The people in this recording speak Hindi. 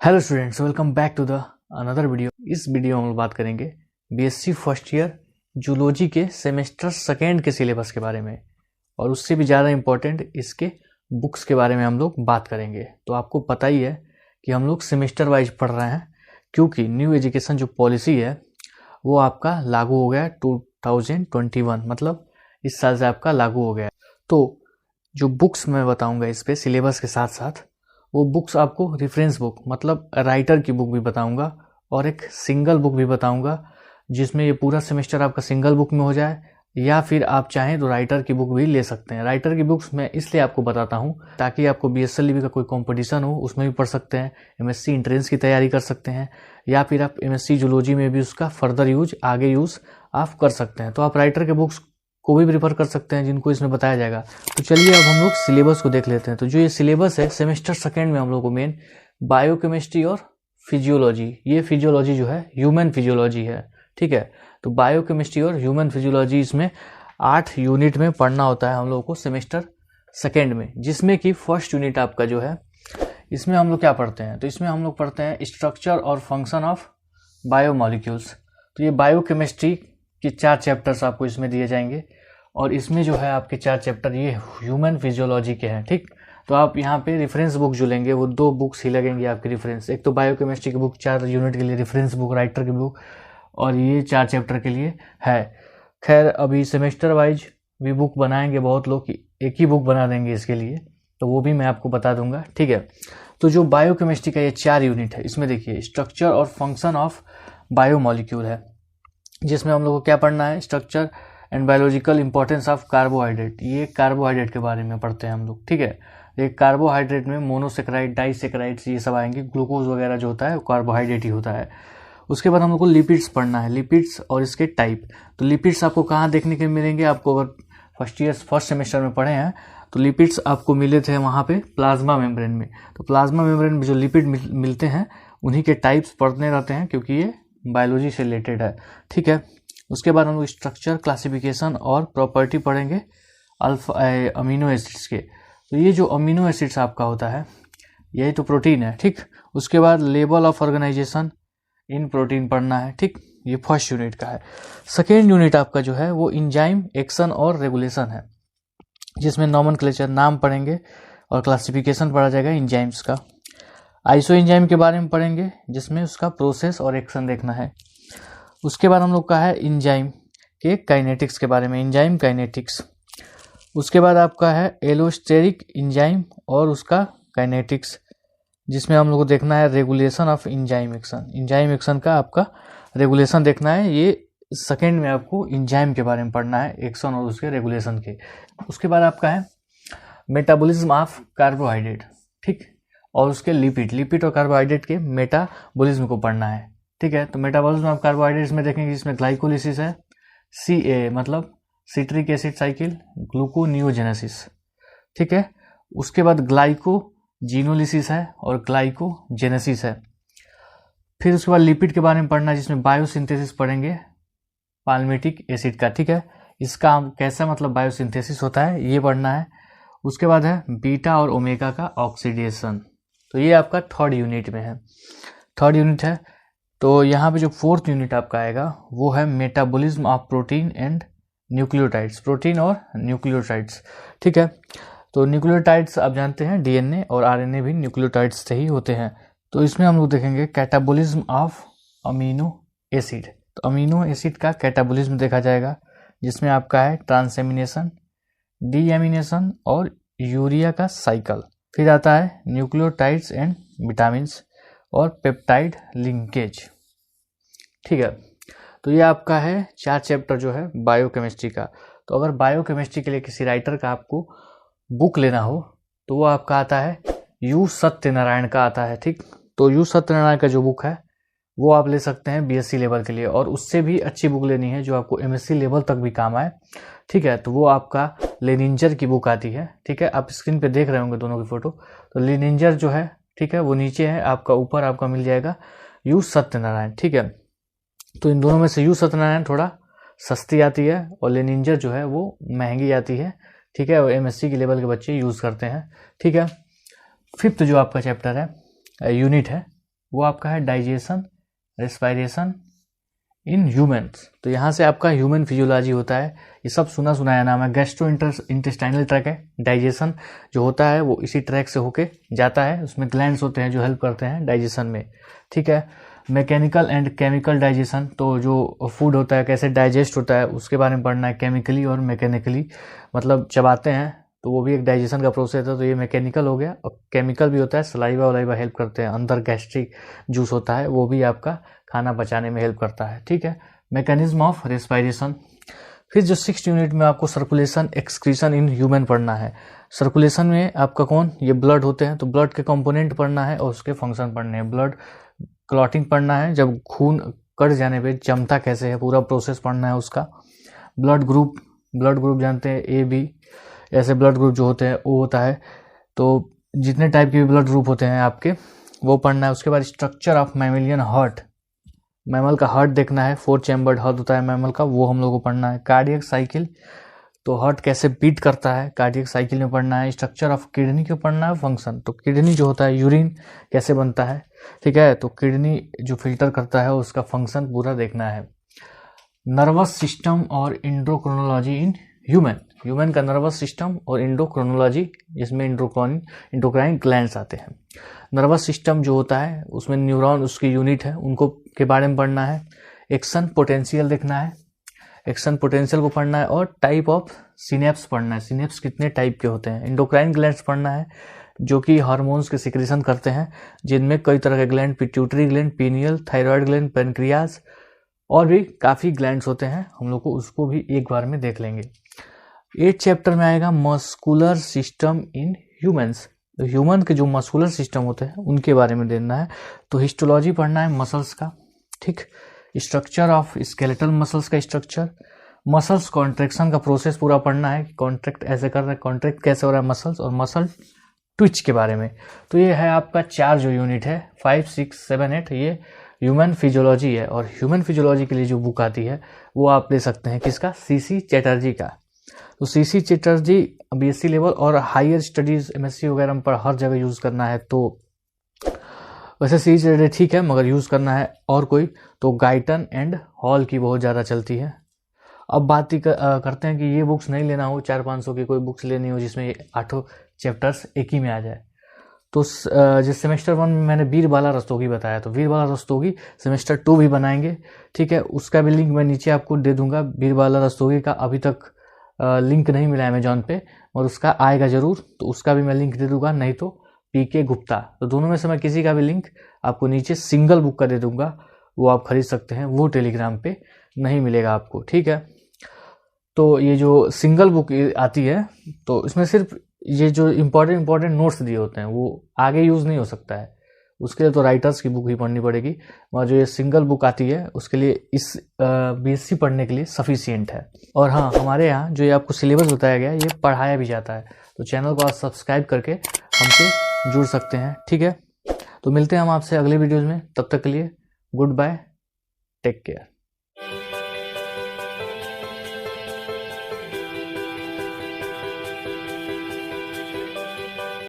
Hello students, welcome back to the another video. इस वीडियो में हम लोग बात करेंगे बीएससी फर्स्ट ईयर जूलॉजी के सेमेस्टर सेकेंड के सिलेबस के बारे में, और उससे भी ज़्यादा इम्पोर्टेंट इसके बुक्स के बारे में हम लोग बात करेंगे। तो आपको पता ही है कि हम लोग सेमेस्टर वाइज पढ़ रहे हैं, क्योंकि न्यू एजुकेशन जो पॉलिसी है वो आपका लागू हो गया 2021, मतलब इस साल से आपका लागू हो गया। तो जो बुक्स मैं बताऊँगा इस पर सिलेबस के साथ साथ, वो बुक्स आपको रेफरेंस बुक मतलब राइटर की बुक भी बताऊंगा, और एक सिंगल बुक भी बताऊंगा जिसमें ये पूरा सेमेस्टर आपका सिंगल बुक में हो जाए, या फिर आप चाहें तो राइटर की बुक भी ले सकते हैं। राइटर की बुक्स मैं इसलिए आपको बताता हूँ ताकि आपको बीएसएलईबी का कोई कंपटीशन हो उसमें भी पढ़ सकते हैं, एमएससी एंट्रेंस की तैयारी कर सकते हैं, या फिर आप एमएससी जूलॉजी में भी उसका फर्दर आगे यूज आप कर सकते हैं। तो आप राइटर के बुक्स को भी प्रीफर कर सकते हैं जिनको इसमें बताया जाएगा। तो चलिए अब हम लोग सिलेबस को देख लेते हैं। तो जो ये सिलेबस है सेमेस्टर सेकेंड में हम लोग को मेन बायोकेमिस्ट्री और फिजियोलॉजी, ये फिजियोलॉजी जो है ह्यूमन फिजियोलॉजी है, ठीक है। तो बायोकेमिस्ट्री और ह्यूमन फिजियोलॉजी इसमें 8 यूनिट में पढ़ना होता है हम लोग को सेमेस्टर सेकेंड में, जिसमें कि फर्स्ट यूनिट आपका जो है इसमें हम लोग क्या पढ़ते हैं, तो इसमें हम लोग पढ़ते हैं स्ट्रक्चर और फंक्शन ऑफ बायोमॉलिक्यूल्स। तो ये बायोकेमिस्ट्री के 4 चैप्टर्स आपको इसमें दिए जाएंगे, और इसमें जो है आपके 4 चैप्टर ये ह्यूमन फिजियोलॉजी के हैं, ठीक। तो आप यहाँ पे रेफरेंस बुक जो लेंगे वो 2 बुक्स ही लगेंगी आपके रेफरेंस, एक तो बायोकेमिस्ट्री की बुक 4 यूनिट के लिए रेफरेंस बुक राइटर की बुक, और ये 4 चैप्टर के लिए है। खैर अभी सेमेस्टर वाइज भी बुक बनाएंगे बहुत लोग, एक ही बुक बना देंगे इसके लिए, तो वो भी मैं आपको बता दूंगा, ठीक है। तो जो बायोकेमिस्ट्री का ये 4 यूनिट है, इसमें देखिए स्ट्रक्चर और फंक्शन ऑफ बायोमॉलिक्यूल है, जिसमें हम लोग को क्या पढ़ना है, structure and biological importance of carbohydrate. ये कार्बोहाइड्रेट के बारे में पढ़ते हैं हम लोग, ठीक है। एक कार्बोहाइड्रेट में मोनोसेक्राइड, डाइसेक्राइड्स ये सब आएंगे, ग्लूकोज वगैरह जो होता है वो कार्बोहाइड्रेट ही होता है। उसके बाद हम लोग को लिपिड्स पढ़ना है, लिपिड्स और इसके टाइप। तो लिपिड्स आपको कहाँ देखने के मिलेंगे, आपको अगर फर्स्ट सेमेस्टर में पढ़े हैं तो लिपिड्स आपको मिले थे वहाँ पे प्लाज्मा मेम्ब्रेन में। तो प्लाज्मा मेम्ब्रेन में जो लिपिड मिलते हैं उन्हीं के टाइप्स पढ़ने रहते हैं, क्योंकि ये बायोलॉजी से रिलेटेड है, ठीक है। उसके बाद हम लोग स्ट्रक्चर, क्लासिफिकेशन और प्रॉपर्टी पढ़ेंगे अमीनो एसिड्स के। तो ये जो अमीनो एसिड्स आपका होता है यही तो प्रोटीन है, ठीक। उसके बाद level of organisation in protein पढ़ना है, ठीक। ये फर्स्ट यूनिट का है। सेकेंड यूनिट आपका जो है वो इंजाइम, एक्शन और रेगुलेशन है, जिसमें नॉमेनक्लेचर, नाम पढ़ेंगे, और क्लासिफिकेशन पढ़ा जाएगा इंजाइम्स का। आइसो एंजाइम के बारे में पढ़ेंगे, जिसमें उसका प्रोसेस और एक्शन देखना है। उसके बाद हम लोग का है इंजाइम के काइनेटिक्स के बारे में, इंजाइम काइनेटिक्स। उसके बाद आपका है एलोस्टेरिक इंजाइम और उसका काइनेटिक्स, जिसमें हम लोग को देखना है regulation of enzyme action. Enzyme action का आपका रेगुलेशन देखना है। ये सेकेंड में आपको इंजाइम के बारे में पढ़ना है, एक्शन और उसके रेगुलेशन के। उसके बाद आपका है मेटाबॉलिज्म ऑफ कार्बोहाइड्रेट, ठीक, और उसके लिपिड और कार्बोहाइड्रेट के मेटाबॉलिज्म को पढ़ना है, ठीक है। तो मेटाबॉलिज्म ऑफ कार्बोहाइड्रेट्स में देखेंगे इसमें ग्लाइकोलिसिस है, CA मतलब सिट्रिक एसिड साइकिल, ग्लूकोनियोजेनेसिस, ठीक है। उसके बाद ग्लाइकोजिनोलिसिस है और ग्लाइकोजेनेसिस है। फिर उसके बाद लिपिड के बारे में पढ़ना है, जिसमें बायोसिंथेसिस पढ़ेंगे पाल्मिटिक एसिड का, ठीक है। इसका कैसा मतलब बायोसिंथेसिस होता है ये पढ़ना है। उसके बाद है बीटा और ओमेगा का ऑक्सीडेशन। तो ये आपका थर्ड यूनिट में है, थर्ड यूनिट है। तो यहाँ पे जो फोर्थ यूनिट आपका आएगा वो है metabolism of protein and nucleotides, protein और न्यूक्लियोटाइड्स, ठीक है। तो न्यूक्लियोटाइड्स आप जानते हैं DNA और RNA भी न्यूक्लियोटाइड्स से ही होते हैं। तो इसमें हम लोग देखेंगे कैटाबॉलिज्म ऑफ अमीनो एसिड। तो अमीनो एसिड का कैटाबॉलिज्म देखा जाएगा, जिसमें आपका है ट्रांसएमिनेशन, डीएमिनेशन और यूरिया का साइकिल। फिर आता है न्यूक्लियोटाइड्स एंड विटामिन और पेप्टाइड लिंकेज, ठीक है। तो ये आपका है 4 चैप्टर जो है बायोकेमिस्ट्री का। तो अगर बायोकेमिस्ट्री के लिए किसी राइटर का आपको बुक लेना हो तो वो आपका आता है यू सत्यनारायण का आता है, ठीक। तो यू सत्यनारायण का जो बुक है वो आप ले सकते हैं बीएससी लेवल के लिए, और उससे भी अच्छी बुक लेनी है जो आपको एमएससी लेवल तक भी काम आए, ठीक है। तो वो आपका लेनिंजर की बुक आती है, ठीक है। आप स्क्रीन पे देख रहे होंगे दोनों की फोटो। तो लेनिंजर जो है, ठीक है, वो नीचे है आपका, ऊपर आपका मिल जाएगा यू सत्यनारायण, ठीक है। तो इन दोनों में से यू सत्यनारायण थोड़ा सस्ती आती है और लेनिंजर जो है वो महंगी आती है, ठीक है। और एमएससी के लेवल के बच्चे यूज़ करते हैं, ठीक है। फिफ्थ जो आपका चैप्टर है यूनिट है वो आपका है डाइजेशन रेस्पिरेशन इन ह्यूमन्स। तो यहाँ से आपका ह्यूमन फिजियोलॉजी होता है, ये सब सुना सुनाया नाम है। गैस्ट्रो इंटेस्टाइनल ट्रैक है, डाइजेशन जो होता है वो इसी ट्रैक से होके जाता है, उसमें ग्लैंड्स होते हैं जो हेल्प करते हैं डाइजेशन में, ठीक है। मैकेनिकल एंड केमिकल डाइजेशन, तो जो फूड होता है कैसे डाइजेस्ट होता है उसके बारे में पढ़ना है, केमिकली और मैकेनिकली, मतलब चबाते हैं तो वो भी एक डाइजेशन का प्रोसेस है, तो ये मैकेनिकल हो गया। और केमिकल भी होता है, सलाइवा वलाइवा हेल्प करते हैं, अंदर गैस्ट्रिक जूस होता है वो भी आपका खाना पचाने में हेल्प करता है, ठीक है। Mechanism of respiration. फिर जो 6th यूनिट में आपको सर्कुलेशन एक्सक्रीशन इन ह्यूमन पढ़ना है। सर्कुलेशन में आपका कौन, ये ब्लड होते हैं, तो ब्लड के कंपोनेंट पढ़ना है और उसके फंक्शन पढ़ने हैं। ब्लड क्लॉटिंग पढ़ना है, जब खून कट जाने पे जमता कैसे है पूरा प्रोसेस पढ़ना है उसका। ब्लड ग्रुप जानते हैं, ए बी ऐसे ब्लड ग्रुप जो होते हैं वो होता है, तो जितने टाइप के भी ब्लड ग्रुप होते हैं आपके वो पढ़ना है। उसके बाद structure of mammalian heart, mammal का हार्ट देखना है, 4 चैम्बर्ड हार्ट होता है मैमल का, वो हम लोग को पढ़ना है। कार्डियक साइकिल, तो हार्ट कैसे बीट करता है कार्डियक साइकिल में पढ़ना है। स्ट्रक्चर ऑफ किडनी को पढ़ना है, फंक्शन, तो किडनी जो होता है यूरिन कैसे बनता है, ठीक है, तो किडनी जो फिल्टर करता है उसका फंक्शन पूरा देखना है। नर्वस सिस्टम और इंडोक्रोनोलॉजी इन ह्यूमन का नर्वस सिस्टम और इंडोक्रोनोलॉजी, जिसमें इंडोक्राइन ग्लैंड्स आते हैं। नर्वस सिस्टम जो होता है उसमें न्यूरॉन उसकी यूनिट है, उनको के बारे में पढ़ना है। एक्शन पोटेंशियल देखना है, एक्शन पोटेंशियल को पढ़ना है। और टाइप ऑफ सिनेप्स पढ़ना है, सिनेप्स कितने टाइप के होते हैं। इंडोक्राइन ग्लैंड्स पढ़ना है जो कि हार्मोन्स के सिक्रेशन करते हैं, जिनमें कई तरह के gland, pituitary gland, pineal, thyroid gland, pancreas और भी काफ़ी ग्लैंड्स होते हैं, हम लोग को उसको भी एक बार में देख लेंगे। 8th चैप्टर में आएगा मस्कुलर सिस्टम इन ह्यूमन्स, तो ह्यूमन के जो मस्कुलर सिस्टम होते हैं उनके बारे में देखना है। तो हिस्टोलॉजी पढ़ना है मसल्स का, ठीक। स्ट्रक्चर ऑफ स्केलेटल मसल्स का स्ट्रक्चर, मसल्स कॉन्ट्रैक्शन का प्रोसेस पूरा पढ़ना है, कॉन्ट्रैक्ट ऐसे कर रहा है, कॉन्ट्रैक्ट कैसे हो रहा है मसल्स, और मसल ट्विच के बारे में। तो ये है आपका 4 जो यूनिट है, 5, 6, 7, 8, ये ह्यूमन फिजियोलॉजी है। और ह्यूमन फिजियोलॉजी के लिए जो बुक आती है वो आप ले सकते हैं किसका, सीसी चैटर्जी का। तो सीसी चैटर्जी बीएससी लेवल और हायर स्टडीज एमएससी वगैरह पर हर जगह यूज़ करना है, तो वैसे सीसी चैटर्जी ठीक है, मगर यूज़ करना है और कोई तो गाइटन एंड हॉल की बहुत ज़्यादा चलती है। अब बात ही करते हैं कि ये बुक्स नहीं लेना हो, 400-500 की कोई बुक्स लेनी हो जिसमें 8 चैप्टर्स एक ही में आ जाए। तो जिस सेमेस्टर 1 में मैंने वीरबाला रस्तोगी बताया, तो वीरबाला रस्तोगी सेमेस्टर 2 भी बनाएंगे, ठीक है। उसका भी लिंक मैं नीचे आपको दे दूंगा। वीरबाला रस्तोगी का अभी तक लिंक नहीं मिला अमेजॉन पे, और उसका आएगा ज़रूर, तो उसका भी मैं लिंक दे दूंगा। नहीं तो पीके गुप्ता, तो दोनों में से मैं किसी का भी लिंक आपको नीचे सिंगल बुक का दे दूंगा, वो आप खरीद सकते हैं, वो टेलीग्राम पे नहीं मिलेगा आपको, ठीक है। तो ये जो सिंगल बुक आती है तो इसमें सिर्फ ये जो इम्पोर्टेंट नोट्स दिए होते हैं वो आगे यूज़ नहीं हो सकता है, उसके लिए तो राइटर्स की बुक ही पढ़नी पड़ेगी। और जो ये सिंगल बुक आती है उसके लिए इस बीएससी पढ़ने के लिए सफिशिएंट है। और हाँ, हमारे यहाँ जो ये आपको सिलेबस बताया गया ये पढ़ाया भी जाता है, तो चैनल को आप सब्सक्राइब करके हमसे जुड़ सकते हैं, ठीक है। तो मिलते हैं हम आपसे अगले वीडियोज़ में, तब तक के लिए गुड बाय, टेक केयर।